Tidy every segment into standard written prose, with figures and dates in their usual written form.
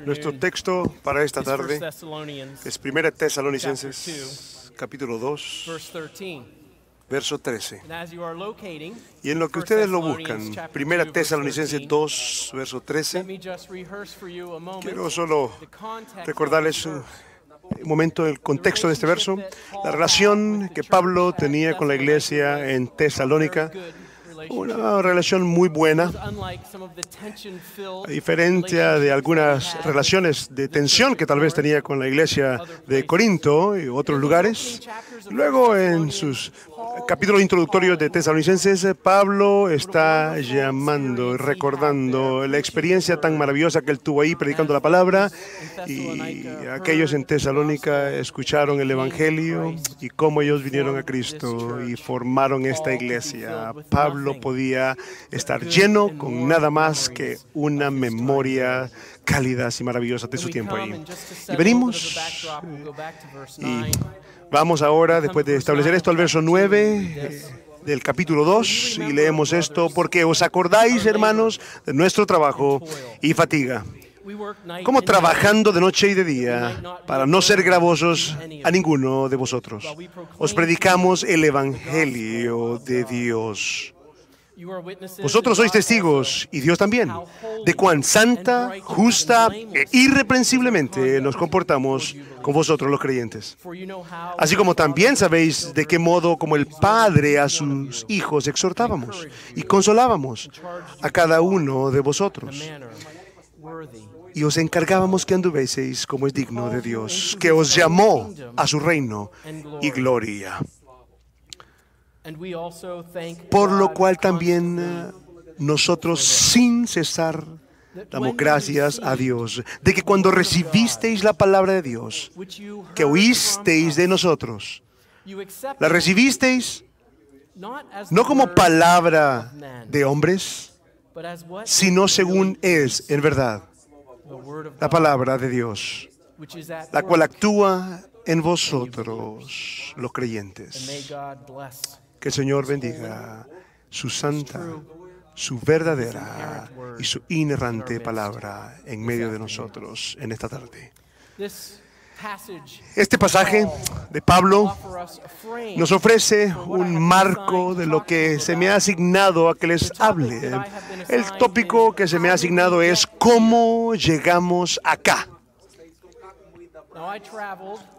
Nuestro texto para esta tarde es 1 Tesalonicenses, capítulo 2, verso 13. Y en lo que ustedes lo buscan, 1 Tesalonicenses 2, verso 13, quiero solo recordarles un momento del contexto de este verso, la relación que Pablo tenía con la iglesia en Tesalónica. Una relación muy buena, a diferencia de algunas relaciones de tensión que tal vez tenía con la iglesia de Corinto y otros lugares. Luego, en sus capítulos introductorios de Tesalonicenses, Pablo está llamando y recordando la experiencia tan maravillosa que él tuvo ahí predicando la palabra, y aquellos en Tesalónica escucharon el Evangelio y cómo ellos vinieron a Cristo y formaron esta iglesia. Pablo podía estar lleno con nada más que una memoria cálida y maravillosa de su tiempo ahí. Y venimos y vamos ahora, después de establecer esto, al verso 9 del capítulo 2, y leemos esto: porque os acordáis, hermanos, de nuestro trabajo y fatiga, como trabajando de noche y de día, para no ser gravosos a ninguno de vosotros. Os predicamos el Evangelio de Dios. Vosotros sois testigos, y Dios también, de cuán santa, justa e irreprensiblemente nos comportamos con vosotros los creyentes. Así como también sabéis de qué modo, como el Padre a sus hijos, exhortábamos y consolábamos a cada uno de vosotros. Y os encargábamos que anduvieseis como es digno de Dios, que os llamó a su reino y gloria. Por lo cual también nosotros sin cesar damos gracias a Dios, de que cuando recibisteis la palabra de Dios, que oísteis de nosotros, la recibisteis no como palabra de hombres, sino según es, en verdad, la palabra de Dios, la cual actúa en vosotros, los creyentes. Que el Señor bendiga su santa, su verdadera y su inerrante palabra en medio de nosotros en esta tarde. Este pasaje de Pablo nos ofrece un marco de lo que se me ha asignado a que les hable. El tópico que se me ha asignado es ¿cómo llegamos acá?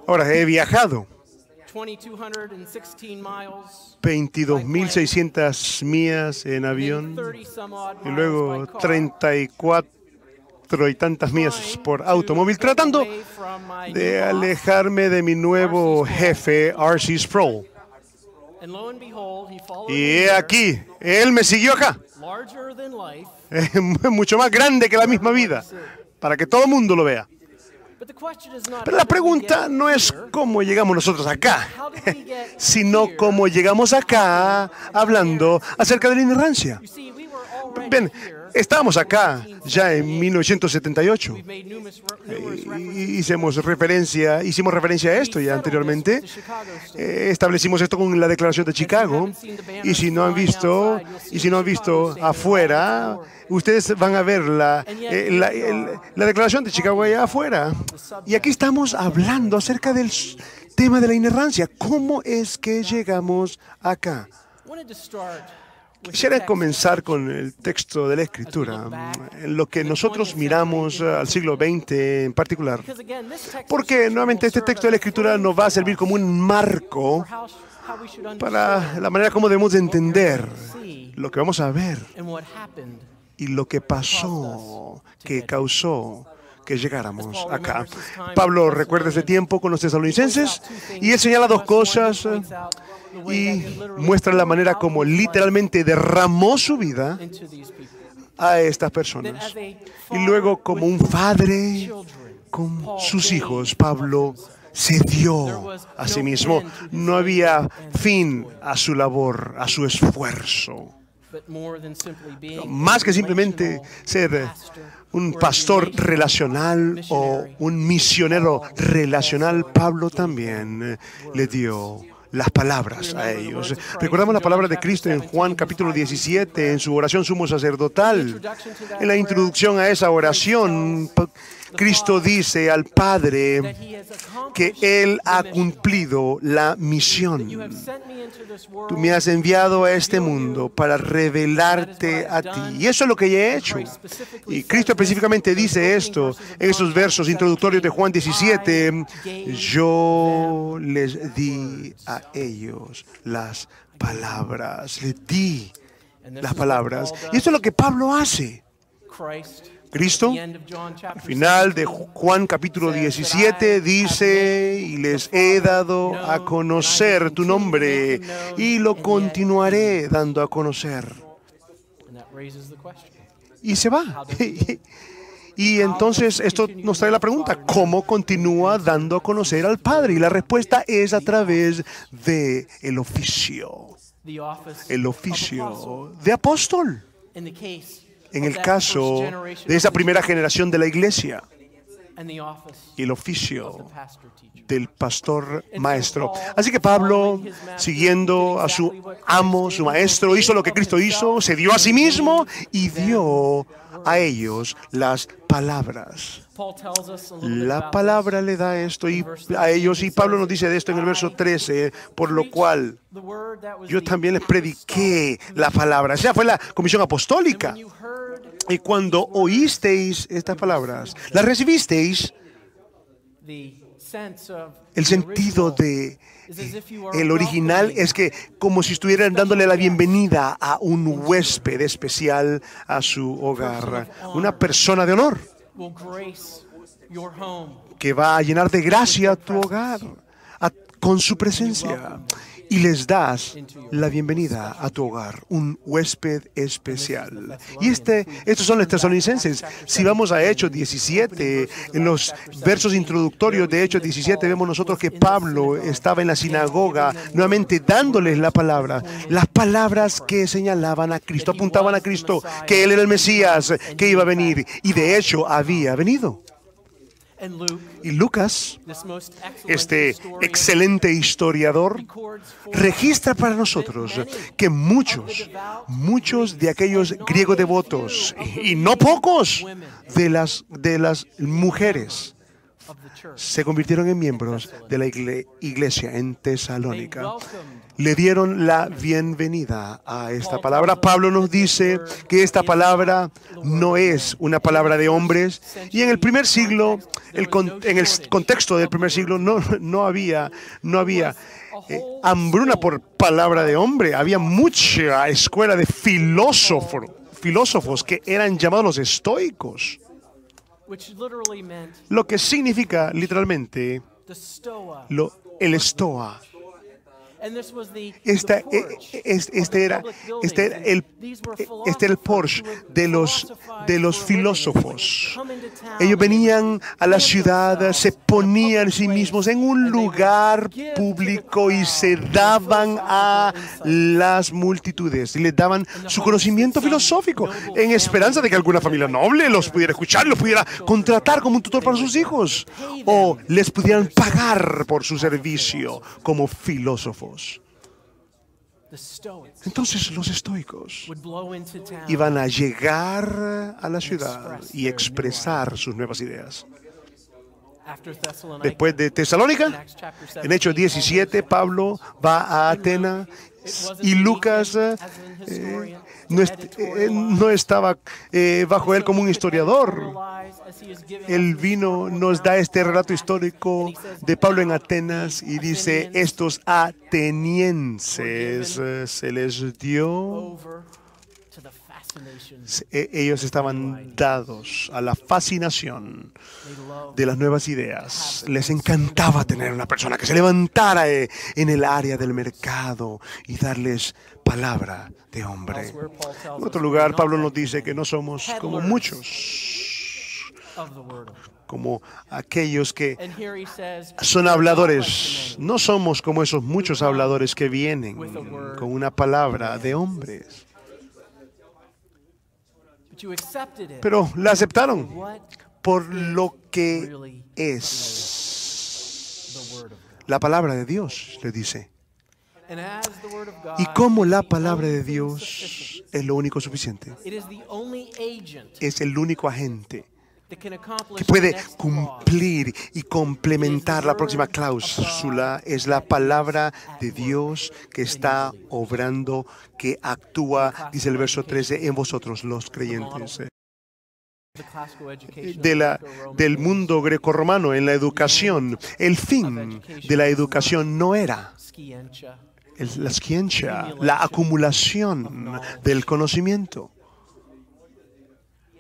Ahora, he viajado 22.600 millas en avión y luego 34 y tantas millas por automóvil, tratando de alejarme de mi nuevo jefe, R.C. Sproul. Y aquí, él me siguió acá, mucho más grande que la misma vida, para que todo el mundo lo vea. Pero la pregunta no es cómo llegamos nosotros acá, sino cómo llegamos acá hablando acerca de la inerrancia. Bien, estábamos acá ya en 1978. Hicimos referencia a esto ya anteriormente. Establecimos esto con la Declaración de Chicago. Y si no han visto afuera, ustedes van a ver la Declaración de Chicago allá afuera. Y aquí estamos hablando acerca del tema de la inerrancia. ¿Cómo es que llegamos acá? Quisiera comenzar con el texto de la Escritura, en lo que nosotros miramos al siglo XX en particular, porque nuevamente este texto de la Escritura nos va a servir como un marco para la manera como debemos de entender lo que vamos a ver y lo que pasó, que causó que llegáramos acá. Pablo recuerda ese tiempo con los tesalonicenses y él señala dos cosas y muestra la manera como literalmente derramó su vida a estas personas. Y luego, como un padre con sus hijos, Pablo se dio a sí mismo. No había fin a su labor, a su esfuerzo. Más que simplemente ser un pastor relacional o un misionero relacional, Pablo también le dio las palabras a ellos. Recordamos la palabra de Cristo en Juan capítulo 17, en su oración sumo sacerdotal. En la introducción a esa oración, Cristo dice al Padre que Él ha cumplido la misión. Tú me has enviado a este mundo para revelarte a ti. Y eso es lo que yo he hecho. Y Cristo específicamente dice esto en esos versos introductorios de Juan 17. Yo les di a ellos las palabras. Les di las palabras. Y esto es lo que Pablo hace. Cristo, al final de Juan capítulo 17, dice, y les he dado a conocer tu nombre, y lo continuaré dando a conocer. Y se va. Y entonces esto nos trae la pregunta, ¿cómo continúa dando a conocer al Padre? Y la respuesta es a través de el oficio de apóstol. En el caso de esa primera generación de la iglesia y el oficio del pastor maestro. Así que Pablo, siguiendo a su amo, su maestro, hizo lo que Cristo hizo, se dio a sí mismo y dio a ellos las palabras. La palabra le da esto a ellos, y Pablo nos dice de esto en el verso 13, por lo cual yo también les prediqué la palabra. Esa fue la comisión apostólica. Y cuando oísteis estas palabras, las recibisteis, el sentido de el original es que como si estuvieran dándole la bienvenida a un huésped especial a su hogar, una persona de honor que va a llenar de gracia tu hogar con su presencia. Y les das la bienvenida a tu hogar, un huésped especial. Y estos son los tesalonicenses. Si vamos a Hechos 17, en los versos introductorios de Hechos 17, vemos nosotros que Pablo estaba en la sinagoga, nuevamente dándoles la palabra, las palabras que señalaban a Cristo, apuntaban a Cristo, que Él era el Mesías, que iba a venir, y de hecho había venido. Y Lucas, este excelente historiador, registra para nosotros que muchos de aquellos griegos devotos, y no pocos de las mujeres, se convirtieron en miembros de la iglesia en Tesalónica. Le dieron la bienvenida a esta palabra. Pablo nos dice que esta palabra no es una palabra de hombres. Y en el primer siglo, en el contexto del primer siglo, no había hambruna por palabra de hombre. Había mucha escuela de filósofos que eran llamados los estoicos. Lo que significa literalmente el estoa. Este era el Porsche de los filósofos. Ellos venían a la ciudad, se ponían a sí mismos en un lugar público y se daban a las multitudes y les daban su conocimiento filosófico en esperanza de que alguna familia noble los pudiera escuchar, los pudiera contratar como un tutor para sus hijos o les pudieran pagar por su servicio como filósofos. Entonces los estoicos iban a llegar a la ciudad y expresar sus nuevas ideas. Después de Tesalónica, en Hechos 17, Pablo va a Atenas y Lucas no estaba bajo él como un historiador. Él nos da este relato histórico de Pablo en Atenas y dice, estos atenienses se les dio, ellos estaban dados a la fascinación de las nuevas ideas. Les encantaba tener una persona que se levantara en el área del mercado y darles palabra de hombre. En otro lugar, Pablo nos dice que no somos como muchos, como aquellos que son habladores. No somos como esos muchos habladores que vienen con una palabra de hombres. Pero la aceptaron por lo que es la palabra de Dios, le dice Y como la palabra de Dios es lo único suficiente, es el único agente que puede cumplir y complementar la próxima cláusula, es la palabra de Dios que está obrando, que actúa, dice el verso 13, en vosotros los creyentes. Del mundo grecorromano en la educación, el fin de la educación no era la ciencia, la acumulación del conocimiento.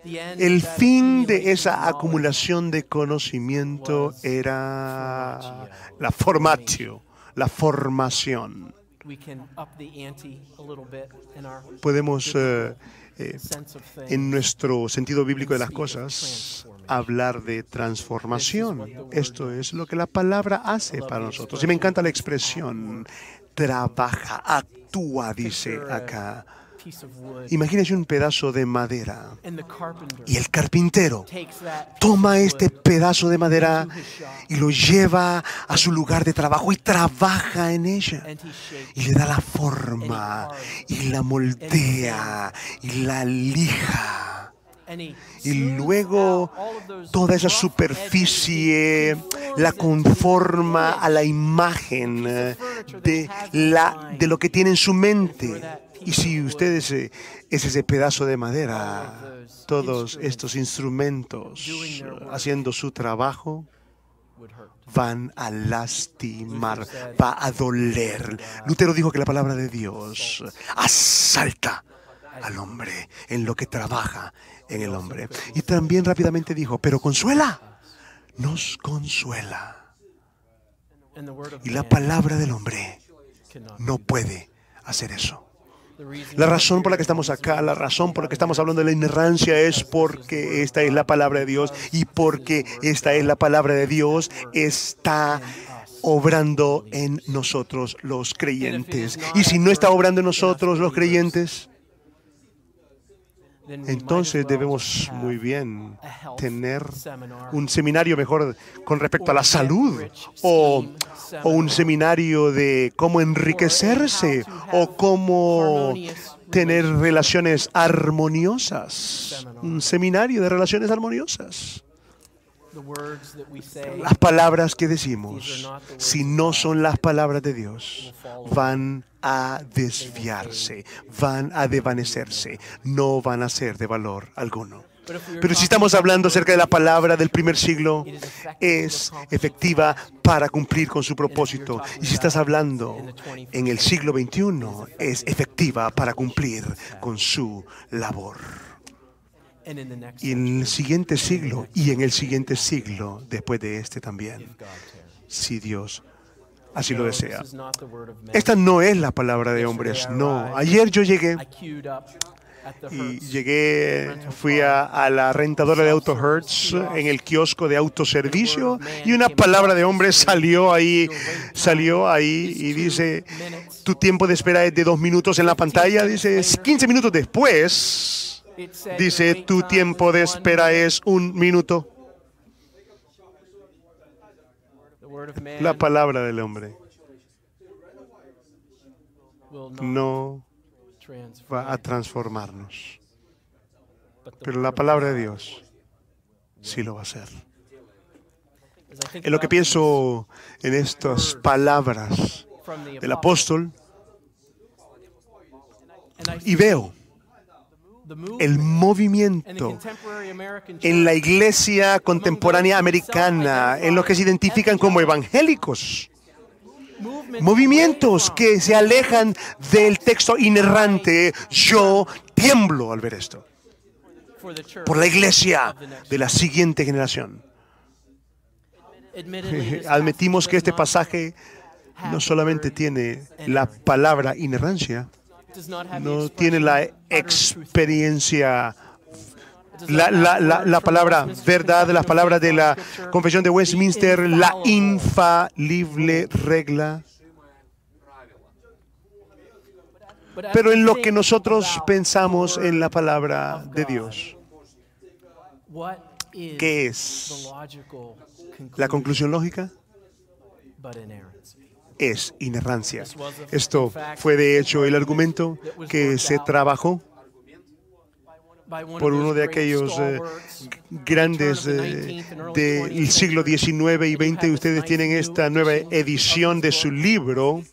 El fin de esa acumulación de conocimiento era la formatio, la formación. Podemos, en nuestro sentido bíblico de las cosas, hablar de transformación. Esto es lo que la palabra hace para nosotros. Y me encanta la expresión, trabaja, actúa, dice acá. Imagínese un pedazo de madera y el carpintero toma este pedazo de madera y lo lleva a su lugar de trabajo y trabaja en ella y le da la forma y la moldea y la lija. Y luego toda esa superficie la conforma a la imagen de lo que tiene en su mente. Y si ustedes es ese pedazo de madera, todos estos instrumentos haciendo su trabajo van a lastimar, va a doler. Lutero dijo que la palabra de Dios asalta al hombre en lo que trabaja en el hombre. Y también rápidamente dijo, pero consuela, nos consuela. Y la palabra del hombre no puede hacer eso. La razón por la que estamos acá, la razón por la que estamos hablando de la inerrancia es porque esta es la palabra de Dios y porque esta es la palabra de Dios está obrando en nosotros los creyentes. Y si no está obrando en nosotros los creyentes, entonces debemos muy bien tener un seminario mejor con respecto a la salud o un seminario de cómo enriquecerse o cómo tener relaciones armoniosas. Un seminario de relaciones armoniosas. Las palabras que decimos, si no son las palabras de Dios, van a desviarse, van a desvanecerse, no van a ser de valor alguno. Pero si estamos hablando acerca de la palabra del primer siglo, es efectiva para cumplir con su propósito. Y si estás hablando en el siglo XXI, es efectiva para cumplir con su labor. Y en el siguiente siglo, y en el siguiente siglo, después de este también, si Dios así lo desea. Esta no es la palabra de hombres, no. Ayer yo fui a la rentadora de auto Hertz en el kiosco de autoservicio y una palabra de hombre salió ahí y dice, tu tiempo de espera es de 2 minutos en la pantalla, dice 15 minutos después. Dice, tu tiempo de espera es 1 minuto. La palabra del hombre no va a transformarnos. Pero la palabra de Dios sí lo va a hacer. En lo que pienso en estas palabras del apóstol y veo el movimiento en la iglesia contemporánea americana, en los que se identifican como evangélicos. Movimientos que se alejan del texto inerrante. Yo tiemblo al ver esto. Por la iglesia de la siguiente generación. Admitimos que este pasaje no solamente tiene la palabra inerrancia, no tiene la experiencia, la palabra verdad, las palabras de la Confesión de Westminster, la infalible regla. Pero en lo que nosotros pensamos en la palabra de Dios, ¿qué es la conclusión lógica? es inerrancia. Esto fue de hecho el argumento que se trabajó por uno de aquellos grandes del siglo XIX y XX. Ustedes tienen esta nueva edición de su libro.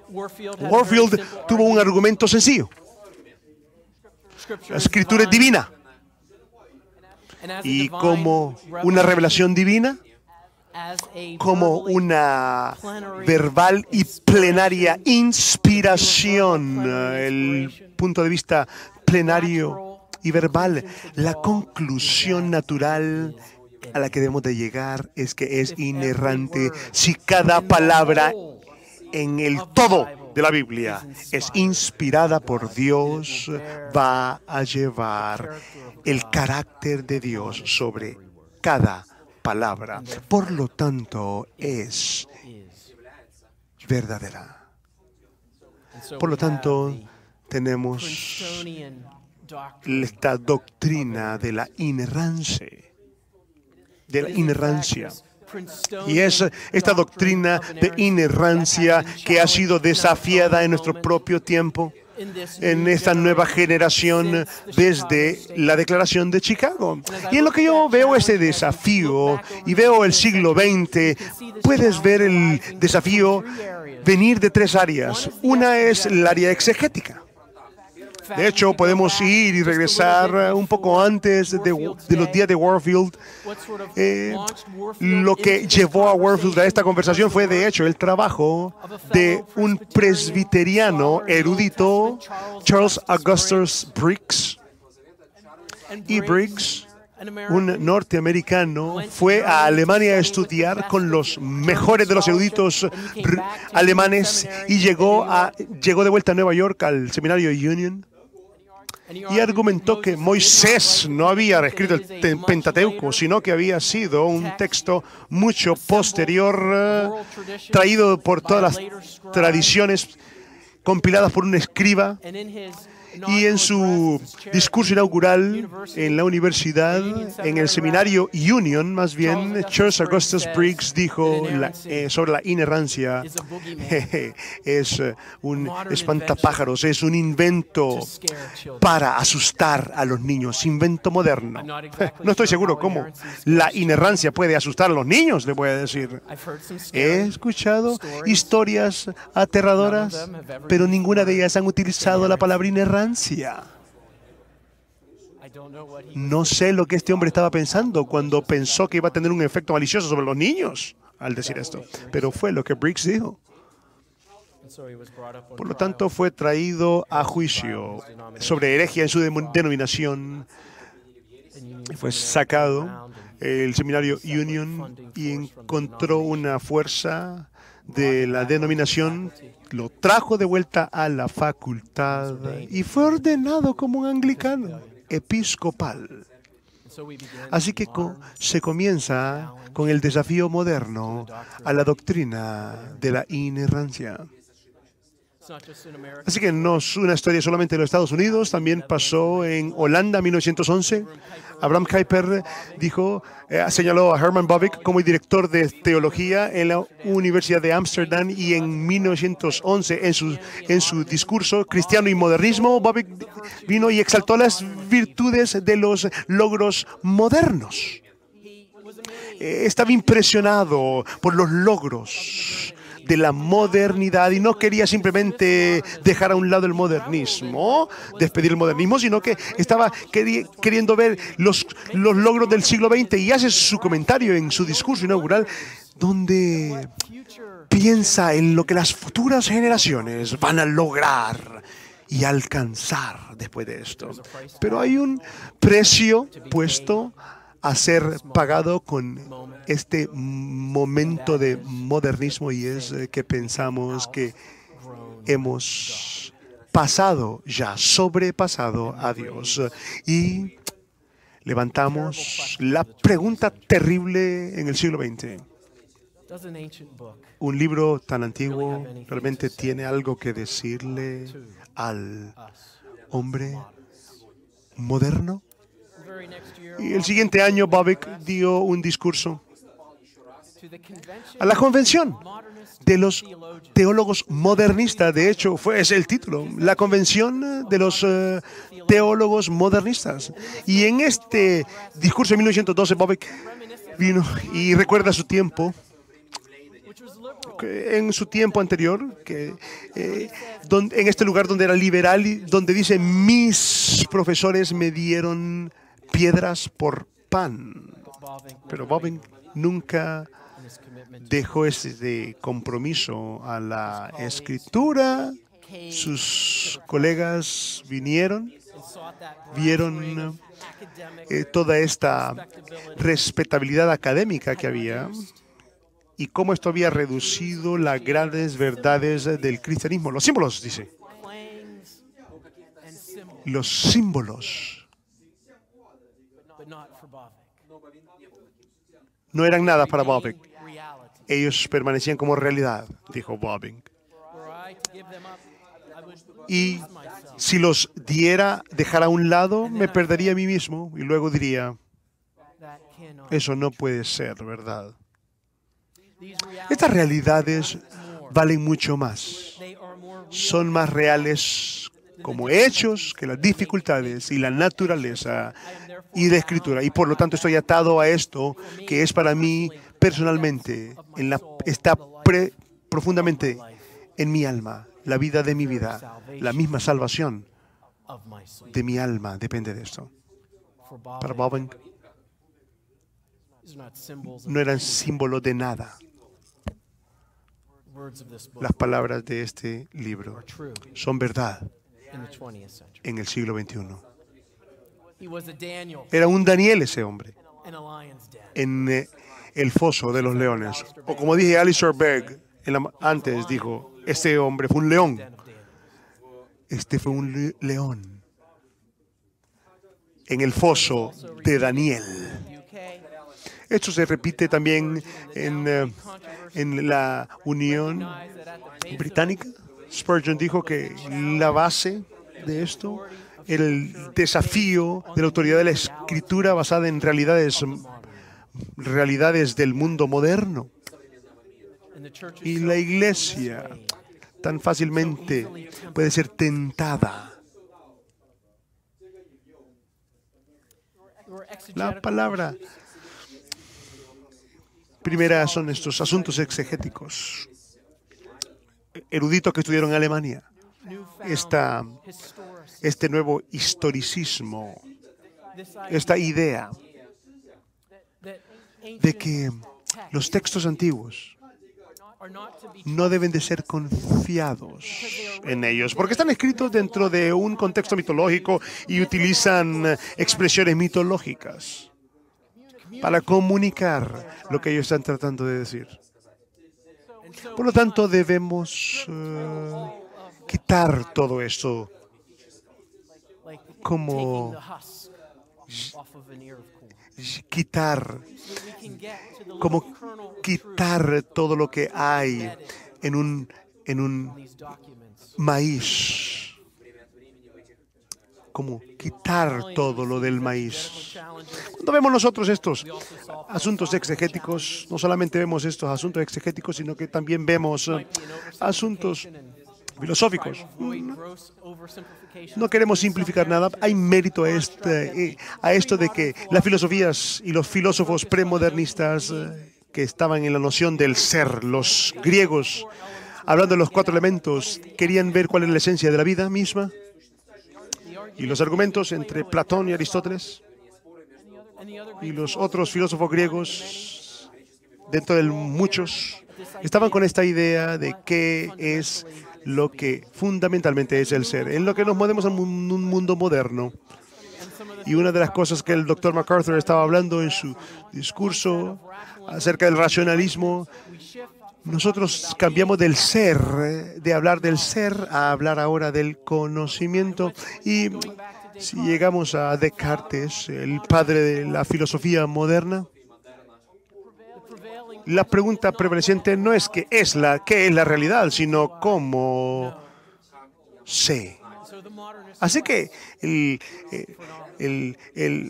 Warfield tuvo un argumento sencillo. La escritura es divina. Y como una revelación divina, como una verbal y plenaria inspiración, el punto de vista plenario y verbal, la conclusión natural a la que debemos de llegar es que es inerrante si cada palabra en el todo de la Biblia es inspirada por Dios, va a llevar el carácter de Dios sobre cada palabra. Por lo tanto, es verdadera. Por lo tanto, tenemos esta doctrina de la inerrancia. Y es esta doctrina de inerrancia que ha sido desafiada en nuestro propio tiempo, en esta nueva generación desde la Declaración de Chicago. Y en lo que yo veo ese desafío y veo el siglo XX, puedes ver el desafío venir de tres áreas. Una es el área exegética. De hecho, podemos ir y regresar un poco antes de los días de Warfield. Lo que llevó a Warfield a esta conversación fue, de hecho, el trabajo de un presbiteriano erudito, Charles Augustus Briggs. Y Briggs, un norteamericano, fue a Alemania a estudiar con los mejores de los eruditos alemanes y llegó de vuelta a Nueva York al seminario Union. Y argumentó que Moisés no había escrito el Pentateuco, sino que había sido un texto mucho posterior, traído por todas las tradiciones, compiladas por un escriba. Y en su discurso inaugural en la universidad, en el seminario Union, más bien, Charles Augustus Briggs dijo sobre la inerrancia: es un espantapájaros, es un invento para asustar a los niños, invento moderno. No estoy seguro cómo la inerrancia puede asustar a los niños, le voy a decir. He escuchado historias aterradoras, pero ninguna de ellas han utilizado la palabra inerrancia. No sé lo que este hombre estaba pensando cuando pensó que iba a tener un efecto malicioso sobre los niños al decir esto, pero fue lo que Briggs dijo. Por lo tanto, fue traído a juicio sobre herejía en su denominación. Fue sacado el seminario Union y encontró una fuerza de la denominación, lo trajo de vuelta a la facultad y fue ordenado como un anglicano episcopal. Así que se comienza con el desafío moderno a la doctrina de la inerrancia. Así que no es una historia solamente de los Estados Unidos, también pasó en Holanda en 1911. Abraham Kuyper señaló a Herman Bavinck como director de teología en la Universidad de Ámsterdam, y en 1911, en su discurso Cristiano y Modernismo, Bavinck vino y exaltó las virtudes de los logros modernos. Estaba impresionado por los logros de la modernidad y no quería simplemente dejar a un lado el modernismo, despedir el modernismo, sino que estaba queriendo ver los logros del siglo XX, y hace su comentario en su discurso inaugural donde piensa en lo que las futuras generaciones van a lograr y alcanzar después de esto. Pero hay un precio puesto a ser pagado con este momento de modernismo, y es que pensamos que hemos sobrepasado a Dios. Y levantamos la pregunta terrible en el siglo XX. ¿Un libro tan antiguo realmente tiene algo que decirle al hombre moderno? Y el siguiente año Bavinck dio un discurso a la convención de los teólogos modernistas. De hecho, es el título, la convención de los teólogos modernistas. Y en este discurso de 1912, Bobeck vino y recuerda su tiempo, en su tiempo anterior, en este lugar donde era liberal, y donde dice: mis profesores me dieron piedras por pan. Pero Bobeck nunca dejó ese compromiso a la escritura. Sus colegas vinieron, vieron toda esta respetabilidad académica que había y cómo esto había reducido las grandes verdades del cristianismo. Los símbolos, dice. Los símbolos no eran nada para Bobeck. Ellos permanecían como realidad, dijo Bobeck. Y si los dejara a un lado, me perdería a mí mismo. Y luego diría: eso no puede ser verdad. Estas realidades valen mucho más. Son más reales como hechos que las dificultades y la naturaleza y la escritura. Y por lo tanto estoy atado a esto que es para mí personalmente, está profundamente en mi alma. La vida de mi vida, la misma salvación de mi alma depende de esto. Para Bobeck no eran símbolo de nada. Las palabras de este libro son verdad en el siglo XXI. Era un Daniel ese hombre en el foso de los leones. O como dije, Alistair Begg antes dijo: este hombre fue un león. Este fue un león en el foso de Daniel. Esto se repite también en la Unión Británica. Spurgeon dijo que la base de esto era el desafío de la autoridad de la escritura basada en realidades del mundo moderno. Y la iglesia tan fácilmente puede ser tentada. La palabra primera son estos asuntos exegéticos. Eruditos que estudiaron en Alemania. Este nuevo historicismo, esta idea de que los textos antiguos no deben de ser confiados en ellos, porque están escritos dentro de un contexto mitológico y utilizan expresiones mitológicas para comunicar lo que ellos están tratando de decir. Por lo tanto, debemos quitar todo esto, como quitar todo lo que hay en un maíz, como quitar todo lo del maíz. Cuando vemos nosotros estos asuntos exegéticos, no solamente vemos estos asuntos exegéticos, sino que también vemos asuntos filosóficos. No queremos simplificar nada. Hay mérito a esto de que las filosofías y los filósofos premodernistas que estaban en la noción del ser, los griegos, hablando de los 4 elementos, querían ver cuál es la esencia de la vida misma. Y los argumentos entre Platón y Aristóteles y los otros filósofos griegos, dentro de muchos, estaban con esta idea de qué es lo que fundamentalmente es el ser, en lo que nos movemos en un mundo moderno. Y una de las cosas que el Dr. MacArthur estaba hablando en su discurso acerca del racionalismo, nosotros cambiamos del ser, de hablar del ser, a hablar ahora del conocimiento. Y si llegamos a Descartes, el padre de la filosofía moderna, la pregunta prevaleciente no es qué es la realidad, sino cómo sé. Así que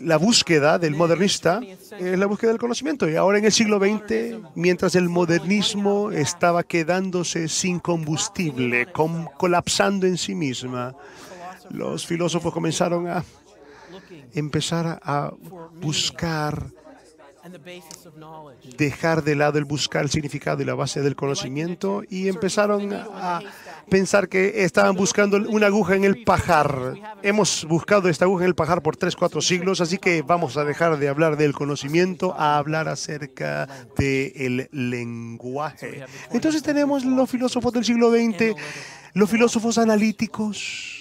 la búsqueda del modernista es la búsqueda del conocimiento. Y ahora en el siglo XX, mientras el modernismo estaba quedándose sin combustible, colapsando en sí misma, los filósofos comenzaron a empezar a buscar, dejar de lado el buscar el significado y la base del conocimiento y empezaron a pensar que estaban buscando una aguja en el pajar. Hemos buscado esta aguja en el pajar por 3, 4 siglos, así que vamos a dejar de hablar del conocimiento a hablar acerca del lenguaje. Entonces tenemos los filósofos del siglo XX, los filósofos analíticos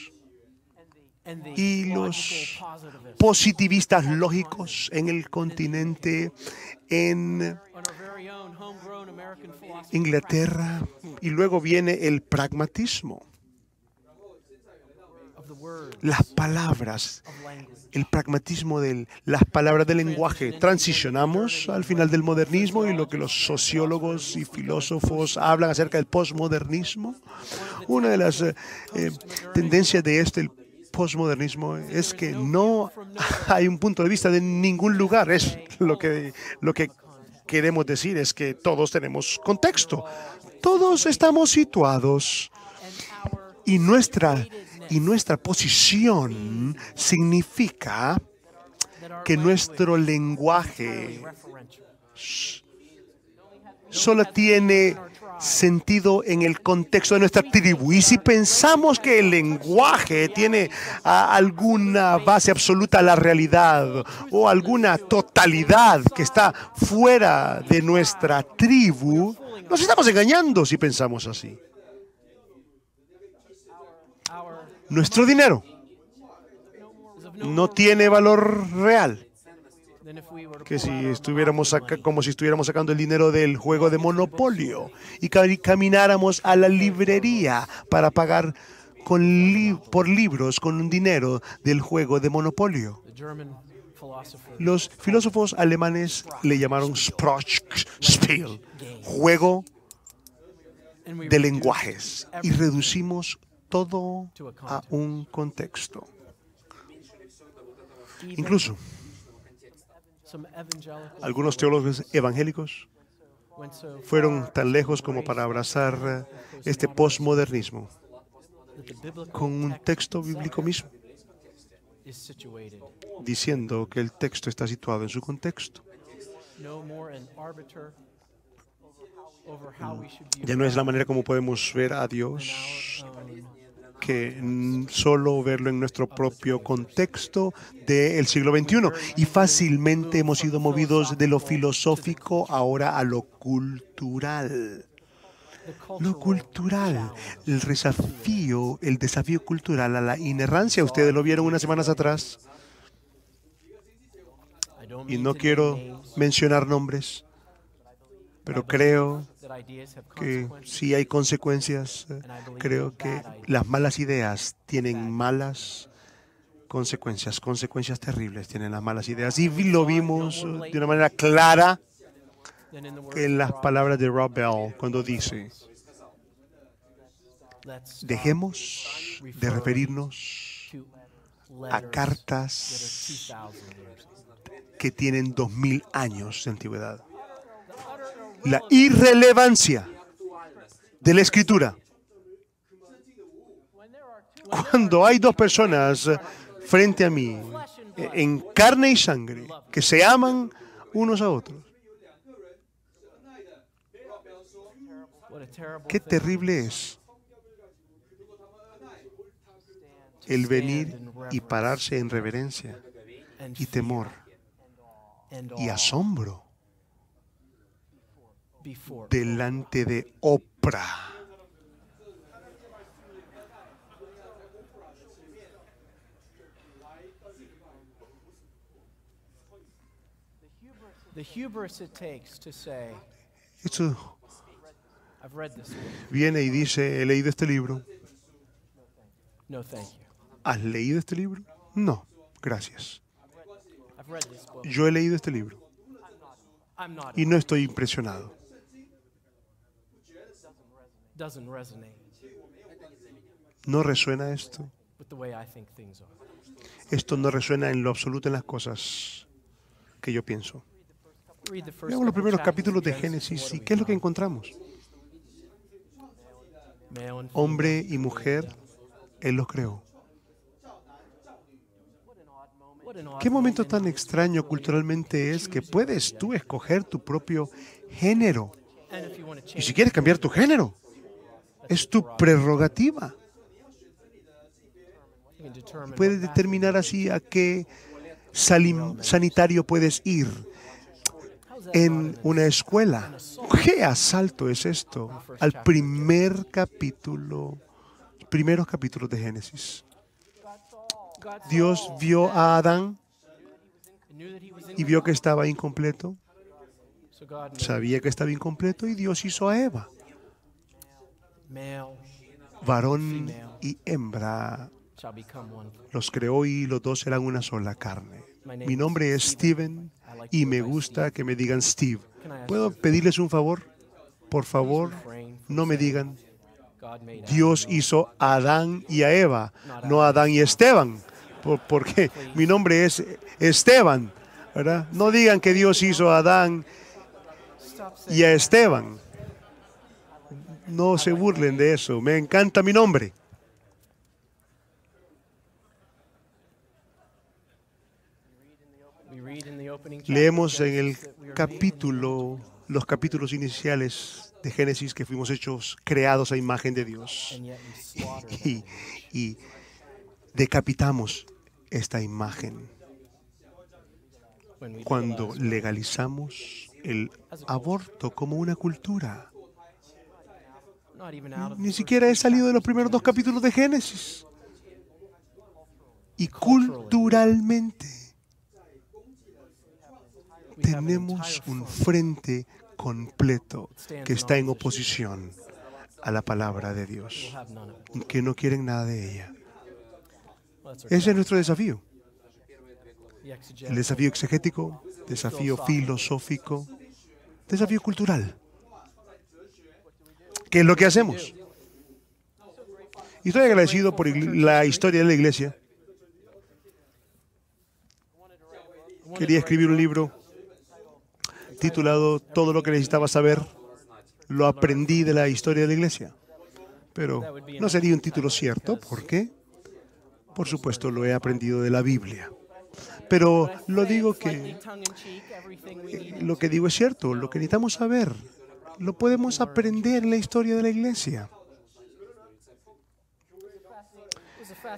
y los positivistas lógicos en el continente, en Inglaterra, y luego viene el pragmatismo. Las palabras, el pragmatismo de las palabras del lenguaje. Transicionamos al final del modernismo y lo que los sociólogos y filósofos hablan acerca del posmodernismo. Una de las tendencias de el posmodernismo es que no hay un punto de vista de ningún lugar. Es lo que queremos decir es que todos tenemos contexto. Todos estamos situados y nuestra posición significa que nuestro lenguaje solo tiene sentido en el contexto de nuestra tribu. Y si pensamos que el lenguaje tiene alguna base absoluta a la realidad o alguna totalidad que está fuera de nuestra tribu, nos estamos engañando si pensamos así. Nuestro dinero no tiene valor real que si estuviéramos como si estuviéramos sacando el dinero del juego de Monopolio y camináramos a la librería para pagar por libros con un dinero del juego de Monopolio. Los filósofos alemanes le llamaron Sprachspiel, juego de lenguajes, y reducimos todo a un contexto. Incluso algunos teólogos evangélicos fueron tan lejos como para abrazar este posmodernismo con un texto bíblico mismo, diciendo que el texto está situado en su contexto. Ya no es la manera como podemos ver a Dios, que solo verlo en nuestro propio contexto del siglo XXI. Y fácilmente hemos sido movidos de lo filosófico ahora a lo cultural. Lo cultural, el desafío cultural a la inerrancia. Ustedes lo vieron unas semanas atrás. Y no quiero mencionar nombres, pero creo que sí hay consecuencias. Creo que las malas ideas tienen malas consecuencias terribles tienen las malas ideas. Y lo vimos de una manera clara en las palabras de Rob Bell cuando dice: dejemos de referirnos a cartas que tienen 2000 años de antigüedad. La irrelevancia de la Escritura. Cuando hay dos personas frente a mí, en carne y sangre, que se aman unos a otros, qué terrible es el venir y pararse en reverencia y temor y asombro delante de Oprah. Esto viene y dice: he leído este libro. ¿Has leído este libro? No, gracias. Yo he leído este libro y no estoy impresionado. ¿No resuena esto Esto no resuena en lo absoluto en las cosas que yo pienso. Veamos los primeros capítulos de Génesis y ¿qué es lo que encontramos? Hombre y mujer, Él los creó. ¿Qué momento tan extraño culturalmente es que puedes tú escoger tu propio género? Y si quieres cambiar tu género, es tu prerrogativa. Puedes determinar así a qué sanitario puedes ir en una escuela. ¿Qué asalto es esto? Al primeros capítulos de Génesis. Dios vio a Adán y vio que estaba incompleto. Sabía que estaba incompleto y Dios hizo a Eva. Varón y hembra los creó y los dos eran una sola carne. Mi nombre es Steven y me gusta que me digan Steve. ¿Puedo pedirles un favor? Por favor, no me digan Dios hizo a Adán y a Eva, no a Adán y Esteban, porque mi nombre es Esteban, ¿verdad? No digan que Dios hizo a Adán y a Esteban. No se burlen de eso. Me encanta mi nombre. Leemos en el los capítulos iniciales de Génesis que fuimos creados a imagen de Dios. Y decapitamos esta imagen cuando legalizamos el aborto como una cultura. Ni siquiera he salido de los primeros 2 capítulos de Génesis. Y culturalmente tenemos un frente completo que está en oposición a la palabra de Dios, que no quieren nada de ella. Ese es nuestro desafío. El desafío exegético, desafío filosófico, desafío cultural. ¿Qué es lo que hacemos? Y estoy agradecido por la historia de la iglesia. Quería escribir un libro titulado Todo lo que necesitaba saber, lo aprendí de la historia de la iglesia. Pero no sería un título cierto, ¿por qué? Por supuesto, lo he aprendido de la Biblia. Pero lo que digo es cierto, lo que necesitamos saber, lo podemos aprender en la historia de la iglesia.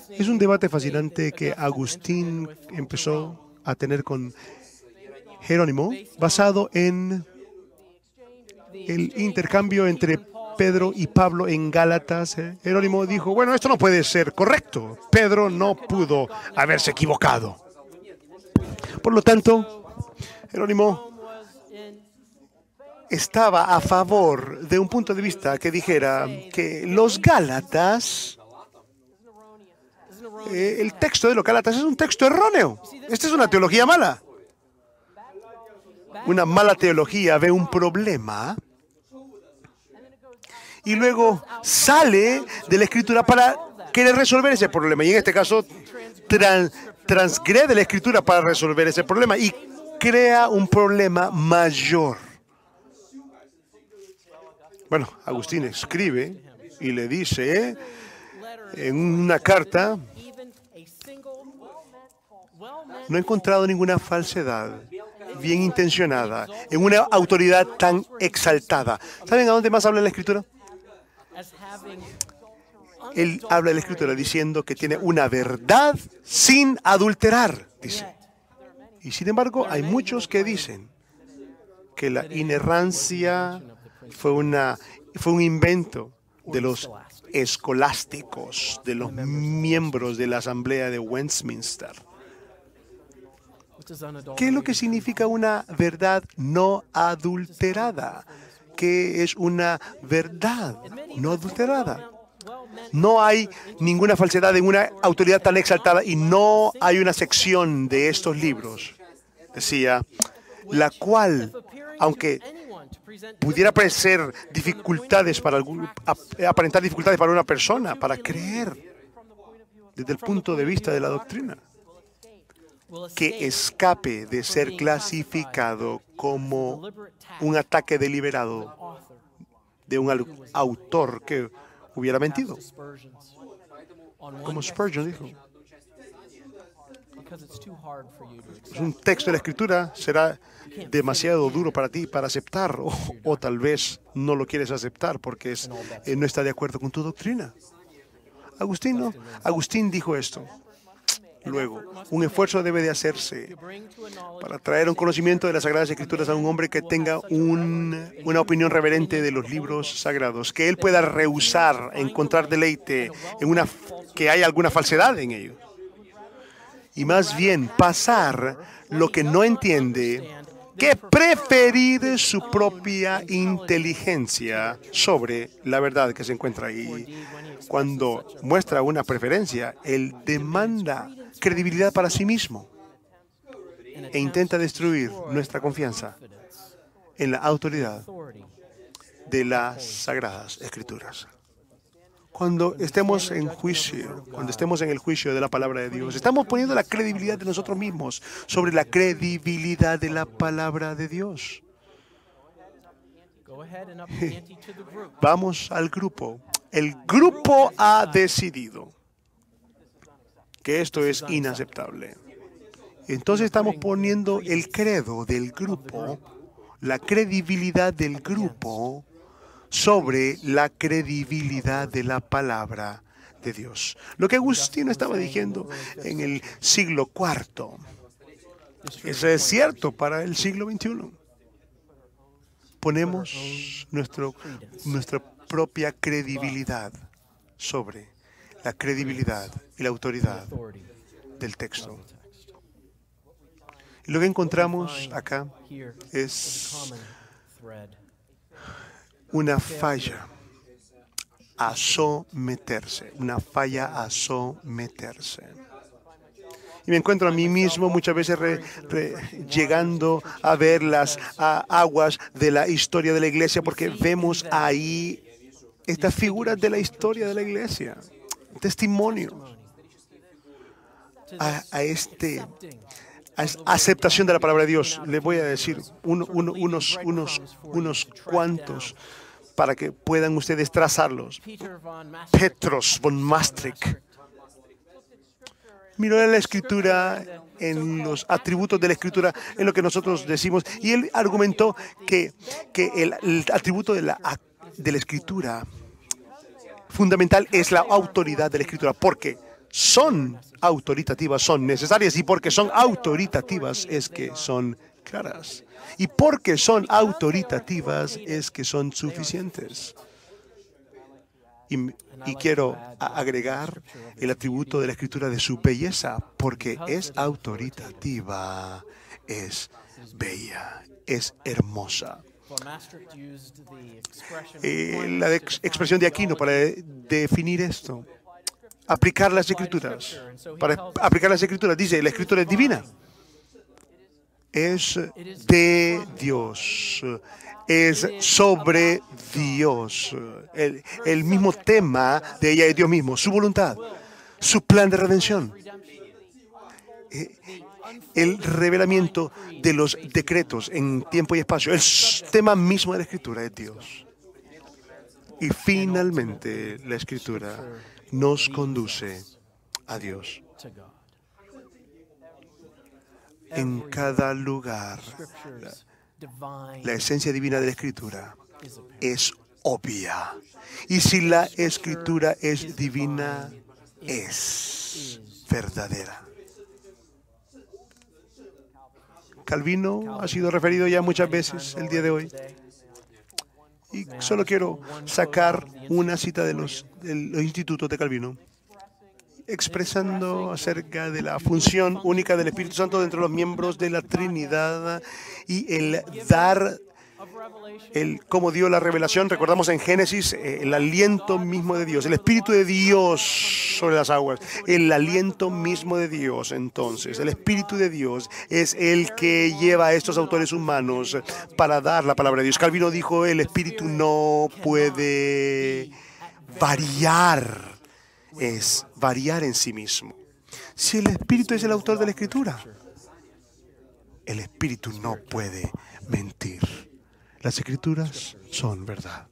Es un debate fascinante que Agustín empezó a tener con Jerónimo, basado en el intercambio entre Pedro y Pablo en Gálatas. Jerónimo dijo, bueno, esto no puede ser correcto. Pedro no pudo haberse equivocado. Por lo tanto, Jerónimo estaba a favor de un punto de vista que dijera que los Gálatas, el texto de los Gálatas es un texto erróneo. Esta es una teología mala. Una mala teología ve un problema y luego sale de la Escritura para querer resolver ese problema. Y en este caso, transgrede la Escritura para resolver ese problema y crea un problema mayor. Bueno, Agustín escribe y le dice en una carta, no he encontrado ninguna falsedad bien intencionada en una autoridad tan exaltada. ¿Saben a dónde más habla la Escritura? Él habla de la Escritura diciendo que tiene una verdad sin adulterar, dice. Y sin embargo, hay muchos que dicen que la inerrancia fue un invento de los escolásticos, de los miembros de la Asamblea de Westminster. ¿Qué es lo que significa una verdad no adulterada? ¿Qué es una verdad no adulterada? No hay ninguna falsedad en una autoridad tan exaltada y no hay una sección de estos libros, decía, la cual, aunque pudiera aparentar dificultades para una persona, para creer, desde el punto de vista de la doctrina, que escape de ser clasificado como un ataque deliberado de un autor que hubiera mentido. Como Spurgeon dijo, un texto de la Escritura será demasiado duro para ti para aceptar, o tal vez no lo quieres aceptar porque no está de acuerdo con tu doctrina. Agustín dijo esto. Luego, un esfuerzo debe de hacerse para traer un conocimiento de las Sagradas Escrituras a un hombre que tenga una opinión reverente de los libros sagrados, que él pueda rehusar encontrar deleite en que haya alguna falsedad en ellos, y más bien pasar lo que no entiende, que preferir su propia inteligencia sobre la verdad que se encuentra ahí. Cuando muestra una preferencia, él demanda credibilidad para sí mismo e intenta destruir nuestra confianza en la autoridad de las Sagradas Escrituras. Cuando estemos en juicio, cuando estemos en el juicio de la palabra de Dios, estamos poniendo la credibilidad de nosotros mismos sobre la credibilidad de la palabra de Dios. Vamos al grupo. El grupo ha decidido que esto es inaceptable. Entonces estamos poniendo el credo del grupo, la credibilidad del grupo, sobre la credibilidad de la palabra de Dios. Lo que Agustín estaba diciendo en el siglo IV, eso es cierto para el siglo XXI. Ponemos nuestra propia credibilidad sobre la credibilidad y la autoridad del texto. Y lo que encontramos acá es una falla a someterse, una falla a someterse. Y me encuentro a mí mismo muchas veces llegando a ver las aguas de la historia de la iglesia, porque vemos ahí estas figuras de la historia de la iglesia, testimonios a esta aceptación de la palabra de Dios. Les voy a decir unos cuantos para que puedan ustedes trazarlos. Petros von Maastricht miró en la Escritura, en los atributos de la Escritura, en lo que nosotros decimos, y él argumentó que el atributo de la Escritura fundamental es la autoridad de la Escritura, porque son autoritativas, son necesarias, y porque son autoritativas es que son claras. Y porque son autoritativas es que son suficientes. Y quiero agregar el atributo de la Escritura de su belleza, porque es autoritativa, es bella, es hermosa. La expresión de Aquino para definir esto, aplicar las Escrituras. Para aplicar las Escrituras, dice, la Escritura es divina. Es de Dios. Es sobre Dios. El mismo tema de ella es Dios mismo, su voluntad, su plan de redención, el revelamiento de los decretos en tiempo y espacio. El tema mismo de la Escritura es Dios. Y finalmente la Escritura nos conduce a Dios. En cada lugar, la esencia divina de la Escritura es obvia. Y si la Escritura es divina, es verdadera. Calvino ha sido referido ya muchas veces el día de hoy. Y solo quiero sacar una cita de los institutos de Calvino, expresando acerca de la función única del Espíritu Santo dentro de los miembros de la Trinidad y el dar, cómo dio la revelación. Recordamos en Génesis el aliento mismo de Dios, el Espíritu de Dios sobre las aguas, el aliento mismo de Dios. Entonces, el Espíritu de Dios es el que lleva a estos autores humanos para dar la palabra de Dios. Calvino dijo, el Espíritu no puede variar es variar en sí mismo. Si el Espíritu es el autor de la Escritura, el Espíritu no puede mentir. Las Escrituras son verdad.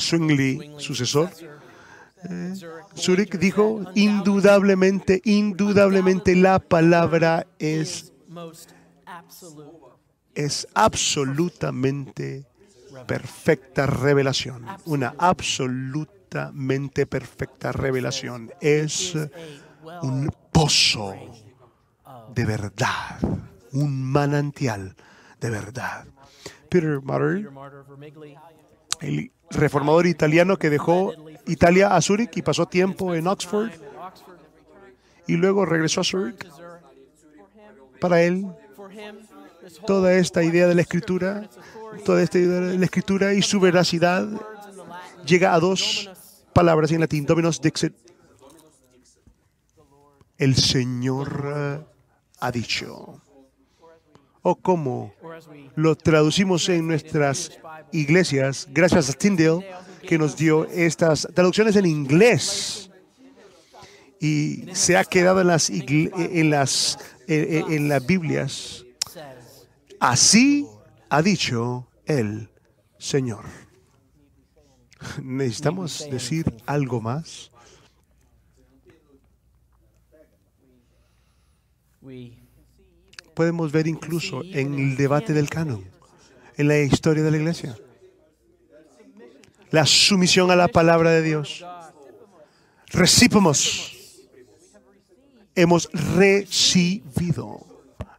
Zwingli, sucesor, Zurich dijo, indudablemente la palabra es absolutamente perfecta revelación. Una absolutamente perfecta revelación. Es un pozo de verdad, un manantial de verdad. Peter Martyr, el reformador italiano que dejó Italia a Zurich y pasó tiempo en Oxford y luego regresó a Zurich. Para él, toda esta idea de la Escritura, y su veracidad llega a dos palabras en latín, Dominus dixit. El Señor ha dicho. O como lo traducimos en nuestras iglesias, gracias a Tyndale, que nos dio estas traducciones en inglés y se ha quedado en las Biblias. Así ha dicho el Señor. ¿Necesitamos decir algo más? Podemos ver incluso en el debate del canon, en la historia de la iglesia, la sumisión a la palabra de Dios. Hemos recibido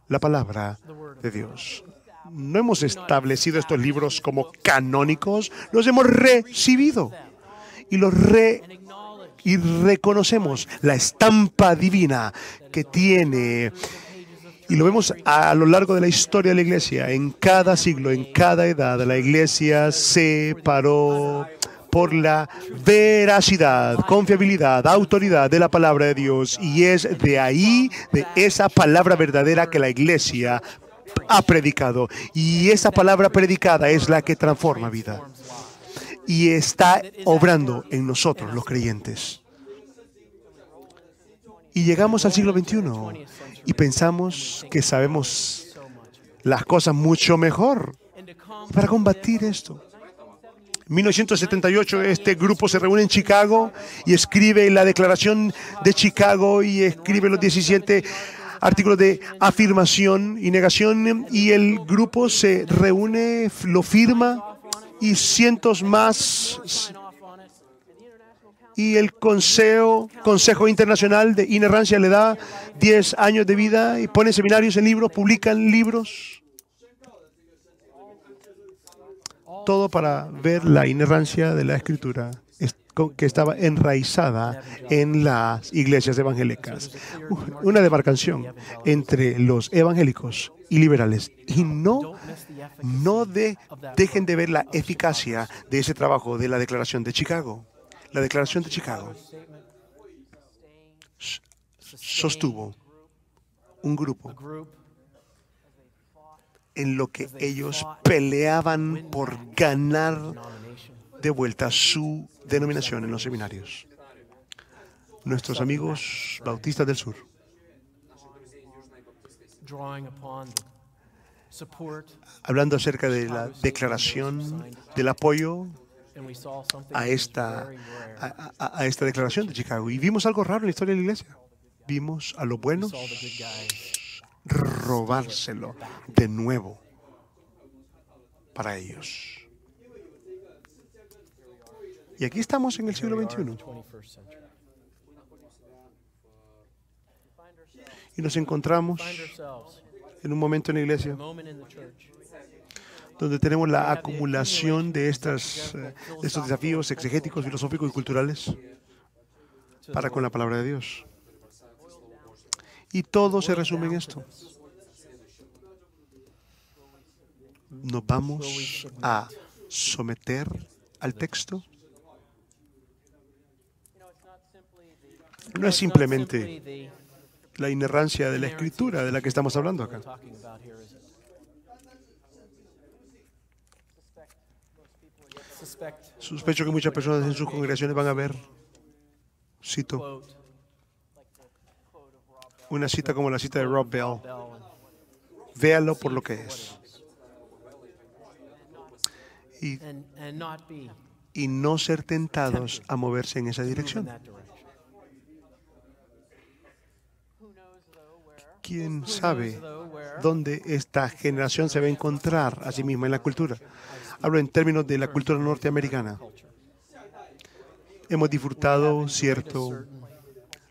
la palabra de Dios. No hemos establecido estos libros como canónicos, los hemos recibido y reconocemos la estampa divina que tiene. Y lo vemos a lo largo de la historia de la iglesia. En cada siglo, en cada edad, la iglesia se paró por la veracidad, confiabilidad, autoridad de la palabra de Dios. Y es de ahí, de esa palabra verdadera, que la iglesia ha predicado. Y esa palabra predicada es la que transforma vida. Y está obrando en nosotros, los creyentes. Y llegamos al siglo XXI y pensamos que sabemos las cosas mucho mejor. Para combatir esto, en 1978 este grupo se reúne en Chicago y escribe la Declaración de Chicago y escribe los 17 artículos de afirmación y negación, y el grupo se reúne, lo firma y cientos más. Y el Consejo Internacional de Inerrancia le da 10 años de vida y pone seminarios en libros, publican libros. Todo para ver la inerrancia de la Escritura que estaba enraizada en las iglesias evangélicas. Una demarcación entre los evangélicos y liberales. Y no dejen de ver la eficacia de ese trabajo de la Declaración de Chicago. La Declaración de Chicago sostuvo un grupo en lo que ellos peleaban por ganar de vuelta su denominación en los seminarios. Nuestros amigos bautistas del sur, hablando acerca de la declaración del apoyo a esta declaración de Chicago. Y vimos algo raro en la historia de la iglesia. Vimos a los buenos robárselo de nuevo para ellos. Y aquí estamos en el siglo XXI. Y nos encontramos en un momento en la iglesia donde tenemos la acumulación de estos desafíos exegéticos, filosóficos y culturales para con la palabra de Dios. Y todo se resume en esto. ¿Nos vamos a someter al texto? No es simplemente la inerrancia de la Escritura de la que estamos hablando acá. Sospecho que muchas personas en sus congregaciones van a ver cito una cita como la cita de Rob Bell. Véalo por lo que es. Y no ser tentados a moverse en esa dirección. ¿Quién sabe dónde esta generación se va a encontrar a sí misma en la cultura? Hablo en términos de la cultura norteamericana. Hemos disfrutado cierto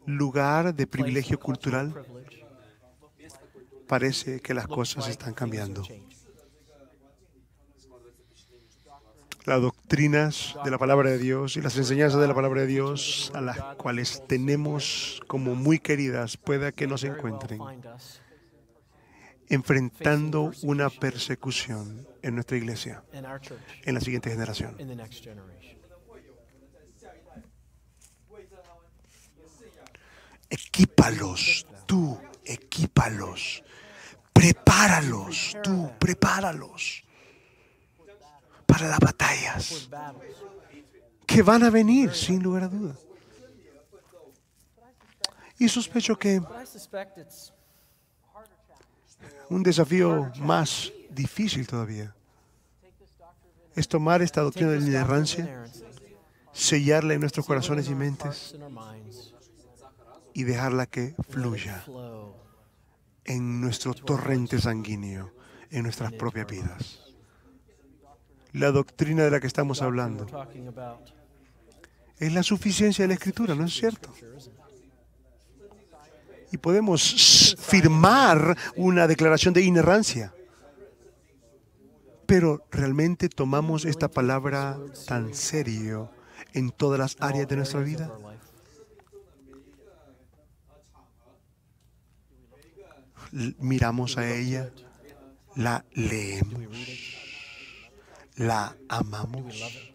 lugar de privilegio cultural. Parece que las cosas están cambiando. Las doctrinas de la palabra de Dios y las enseñanzas de la palabra de Dios, a las cuales tenemos como muy queridas, pueda que nos encuentren enfrentando una persecución en nuestra iglesia, en la siguiente generación. Equípalos, tú, equípalos. Prepáralos, tú, prepáralos para las batallas que van a venir, sin lugar a duda. Y sospecho que un desafío más difícil todavía es tomar esta doctrina de la inerrancia, sellarla en nuestros corazones y mentes y dejarla que fluya en nuestro torrente sanguíneo, en nuestras propias vidas. La doctrina de la que estamos hablando es la suficiencia de la Escritura, ¿no es cierto? Y podemos firmar una declaración de inerrancia. Pero ¿realmente tomamos esta palabra tan serio en todas las áreas de nuestra vida? Miramos a ella, la leemos, la amamos.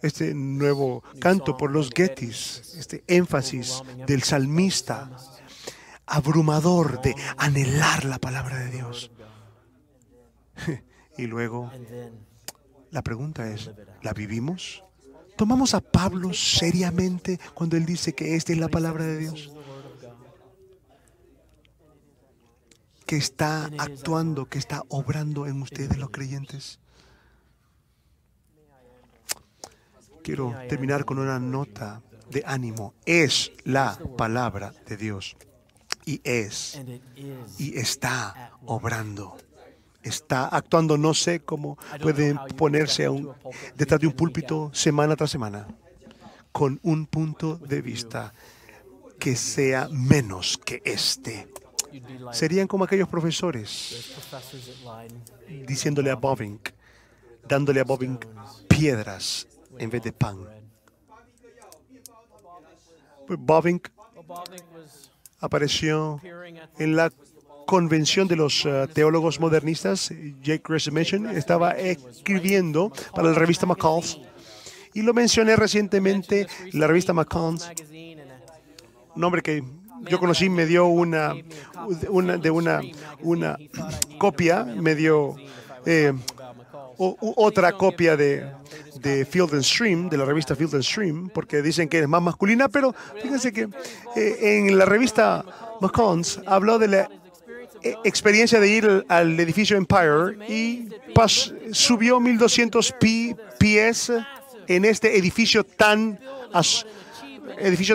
Este nuevo canto por los Gettys, este énfasis del salmista, abrumador de anhelar la palabra de Dios. Y luego, la pregunta es, ¿la vivimos? ¿Tomamos a Pablo seriamente cuando él dice que esta es la palabra de Dios? Que está actuando, que está obrando en ustedes los creyentes. Quiero terminar con una nota de ánimo. Es la palabra de Dios. Y está obrando. Está actuando. No sé cómo pueden ponerse detrás de un púlpito semana tras semana con un punto de vista que sea menos que este. Serían como aquellos profesores diciéndole a Bobbing, dándole a Bobbing piedras en vez de pan. Bobbing apareció en la convención de los teólogos modernistas. Jake Resumption estaba escribiendo para la revista McCall's y lo mencioné recientemente. La revista McCall's, un hombre que yo conocí, me dio una copia, me dio otra copia de Field and Stream, de la revista Field and Stream, porque dicen que es más masculina, pero fíjense que en la revista McCall's habló de la experiencia de ir al edificio Empire y subió 1200 pies en este edificio tan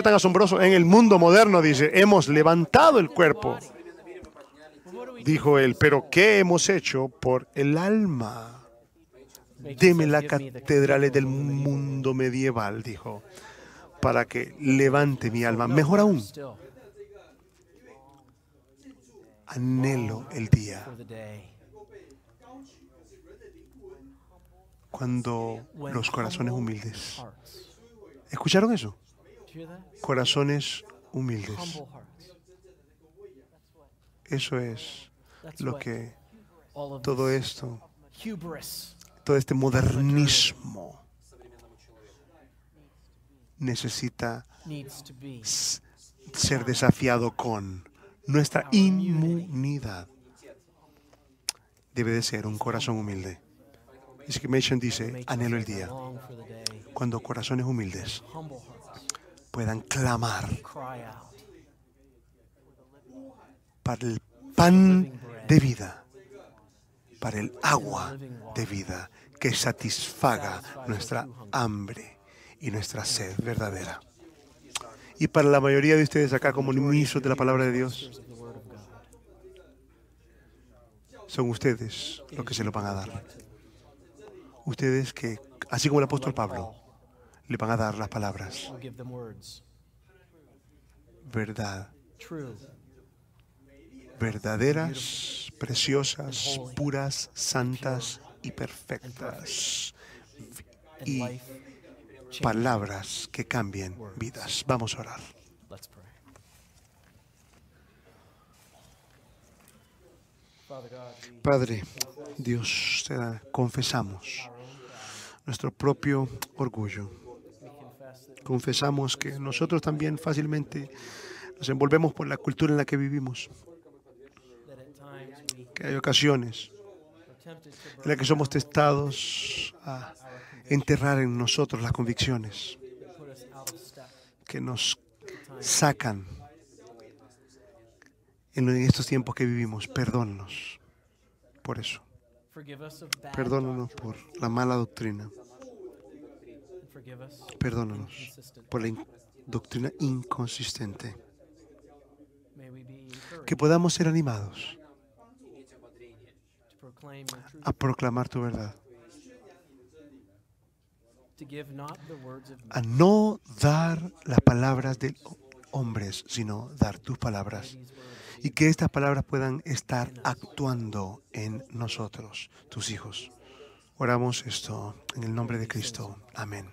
asombroso en el mundo moderno. Dice, hemos levantado el cuerpo, dijo él, pero ¿qué hemos hecho por el alma? Deme las catedrales del mundo medieval, dijo, para que levante mi alma. Mejor aún, anhelo el día cuando los corazones humildes. ¿Escucharon eso? Corazones humildes. Eso es lo que todo esto, todo este modernismo necesita ser desafiado con. Nuestra inmunidad debe de ser un corazón humilde. Skimation dice, anhelo el día cuando corazones humildes puedan clamar para el pan de vida, para el agua de vida que satisfaga nuestra hambre y nuestra sed verdadera. Y para la mayoría de ustedes acá como ministros de la palabra de Dios, son ustedes los que se lo van a dar. Ustedes que, así como el apóstol Pablo, le van a dar las palabras. Verdad. Verdaderas, preciosas, puras, santas y perfectas. Y palabras que cambien vidas. Vamos a orar. Padre, Dios, confesamos nuestro propio orgullo. Confesamos que nosotros también fácilmente nos envolvemos por la cultura en la que vivimos. Que hay ocasiones en las que somos tentados a enterrar en nosotros las convicciones que nos sacan en estos tiempos que vivimos. Perdónanos por eso. Perdónanos por la mala doctrina. Perdónanos por la doctrina inconsistente. Que podamos ser animados a proclamar tu verdad. A no dar las palabras de hombres, sino dar tus palabras. Y que estas palabras puedan estar actuando en nosotros, tus hijos. Oramos esto en el nombre de Cristo. Amén.